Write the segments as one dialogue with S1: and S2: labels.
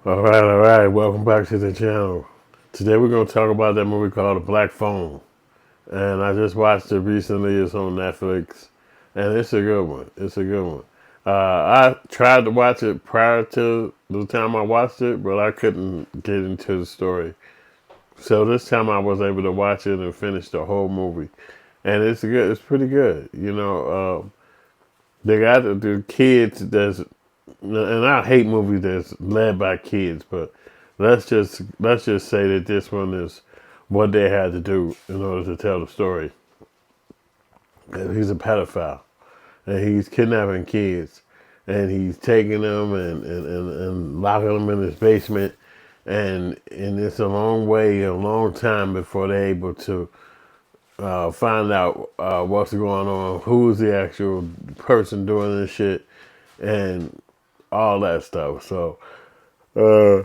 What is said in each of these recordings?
S1: All right. Welcome back to the channel. Today we're going to talk about that movie called The Black Phone. And I just watched it recently. It's on Netflix. And it's a good one. It's a good one. I tried to watch it prior to the time I watched it, but I couldn't get into the story. So this time I was able to watch it and finish the whole movie. And it's good. It's pretty good. They got the kids and I hate movies that's led by kids, but let's just say that this one is what they had to do in order to tell the story. And he's a pedophile, and he's kidnapping kids, and he's taking them and locking them in his basement, and it's a long time before they're able to find out what's going on, who's the actual person doing this shit, and all that stuff. So. Uh,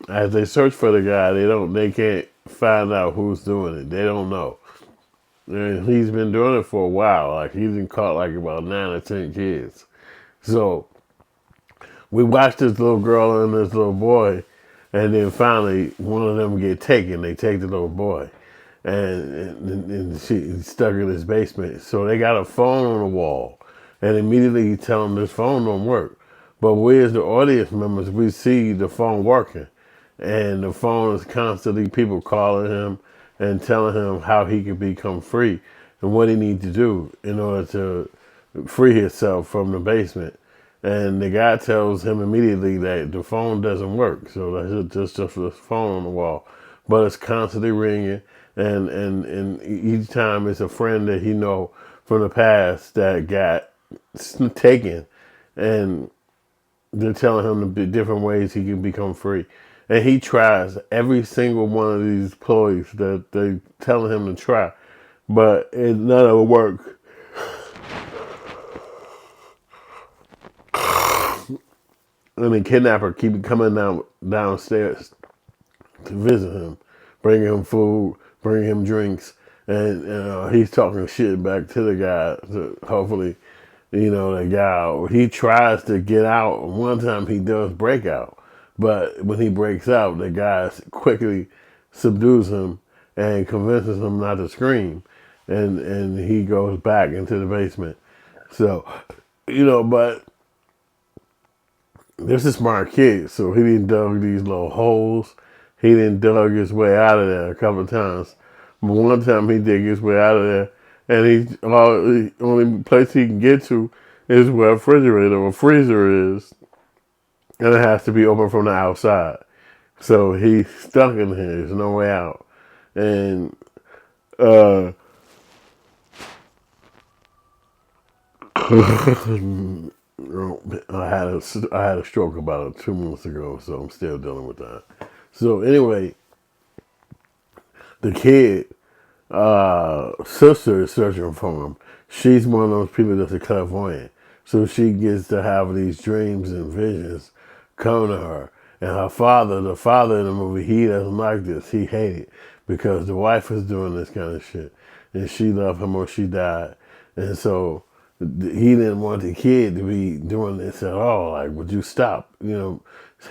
S1: As they search for the guy, they can't find out who's doing it. They don't know. And he's been doing it for a while. Like he's been caught like about 9 or 10 kids. So we watched this little girl and this little boy, and then finally one of them get taken. They take the little boy, and she's stuck in his basement. So they got a phone on the wall, and immediately you tell them this phone don't work. But we as the audience members, we see the phone working, and the phone is constantly people calling him and telling him how he can become free and what he needs to do in order to free himself from the basement. And the guy tells him immediately that the phone doesn't work. So that's just the phone on the wall. But it's constantly ringing. And each time it's a friend that he know from the past that got taken. And they're telling him the different ways he can become free. And he tries every single one of these ploys that they telling him to try. But none of it work. And the kidnapper keep coming downstairs to visit him, bringing him food, bringing him drinks, and he's talking shit back to the guy. So hopefully, the guy he tries to get out. One time he does break out, but when he breaks out, the guy quickly subdues him and convinces him not to scream, and he goes back into the basement. So, but this is a smart kid, so he didn't dug these little holes. He didn't dug his way out of there a couple of times. But one time he dug his way out of there, and the only place he can get to is where a refrigerator or freezer is, and it has to be open from the outside. So he's stuck in here. There's no way out. And I had a stroke about 2 months ago, so I'm still dealing with that. So anyway, the kid sister is searching for him. She's one of those people that's a clairvoyant, so she gets to have these dreams and visions come to her. And her father, the father in the movie, he doesn't like this. He hated it because the wife was doing this kind of shit, and she loved him or she died, and so he didn't want the kid to be doing this at all. Like, would you stop?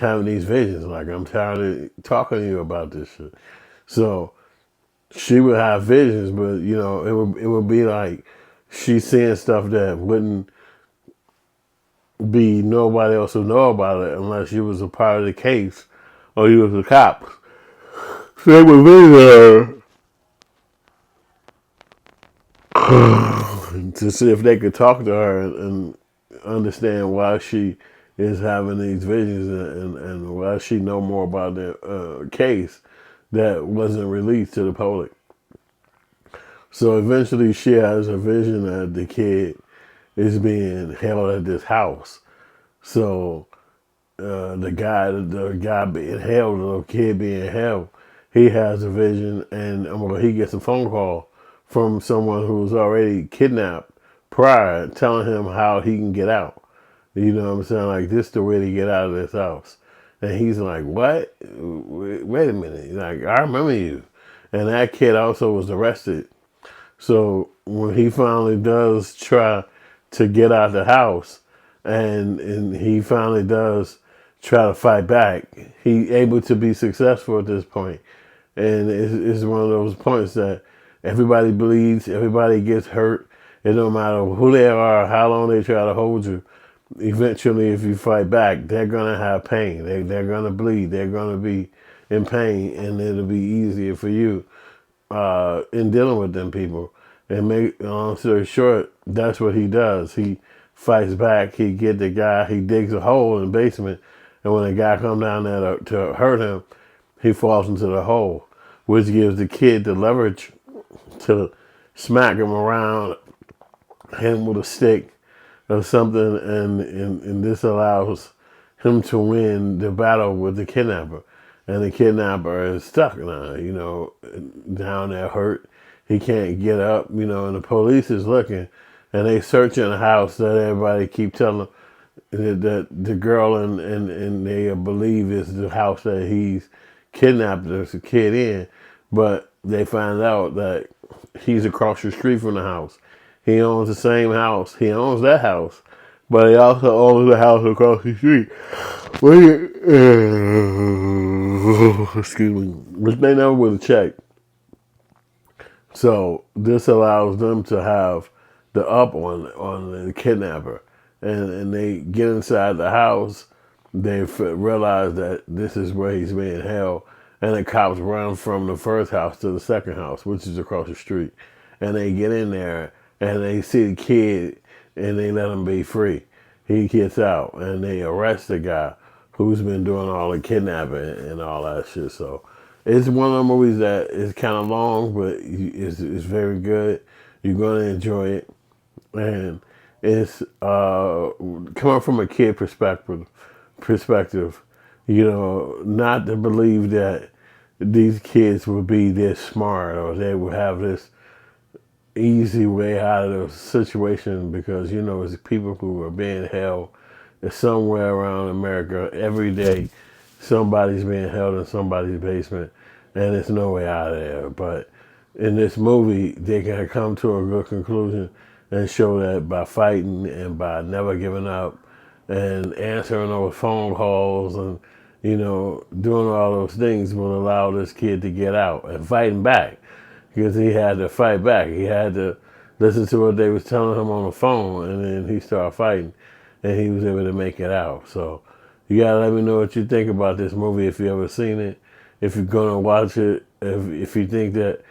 S1: Having these visions. Like, I'm tired of talking to you about this shit. So she would have visions, but it would be like she's seeing stuff that wouldn't be nobody else would know about it unless you was a part of the case or you was a cop. So they would visit her to see if they could talk to her and understand why she is having these visions and why she know more about the case that wasn't released to the public. So eventually she has a vision that the kid is being held at this house. So the guy being held, the little kid being held, he has a vision, and he gets a phone call from someone who was already kidnapped prior, telling him how he can get out. You know what I'm saying? Like, this is the way to get out of this house. And he's like, what? Wait a minute. Like, I remember you. And that kid also was arrested. So when he finally does try to get out the house, and he finally does try to fight back. He able to be successful at this point, and it's one of those points that everybody bleeds, everybody gets hurt. It don't matter who they are, how long they try to hold you. Eventually, if you fight back, they're gonna have pain. They're gonna bleed. They're gonna be in pain, and it'll be easier for you in dealing with them people. And make long story short, that's what he does. He fights back. He get the guy. He digs a hole in the basement, and when the guy comes down there to hurt him, he falls into the hole, which gives the kid the leverage to smack him around, hit him with a stick or something, and this allows him to win the battle with the kidnapper. And the kidnapper is stuck now, down there hurt. He can't get up, and the police is looking, and they searching the house that everybody keep telling that the girl and they believe is the house that he's kidnapped the kid in, but they find out that he's across the street from the house. He owns the same house. He owns that house, but he also owns the house across the street. Excuse me. Which they never would have checked. So this allows them to have the up on the kidnapper, and they get inside the house. They realize that this is where he's being held, and the cops run from the first house to the second house, which is across the street, and they get in there and they see the kid, and they let him be free. He gets out, and they arrest the guy who's been doing all the kidnapping and all that shit. So it's one of the movies that is kind of long, but it's very good. You're going to enjoy it. And it's coming from a kid perspective, not to believe that these kids would be this smart or they would have this easy way out of the situation, because it's people who are being held somewhere around America every day. Somebody's being held in somebody's basement, and there's no way out of there. But in this movie, they can come to a good conclusion and show that by fighting and by never giving up and answering those phone calls and doing all those things will allow this kid to get out and fighting back. Because he had to fight back. He had to listen to what they was telling him on the phone, and then he started fighting, and he was able to make it out. So you gotta let me know what you think about this movie if you ever seen it. If you're gonna watch it, if you think that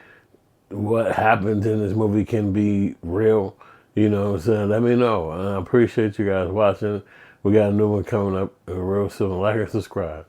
S1: what happens in this movie can be real, what I'm saying, let me know. And I appreciate you guys watching. We got a new one coming up real soon. Like and subscribe.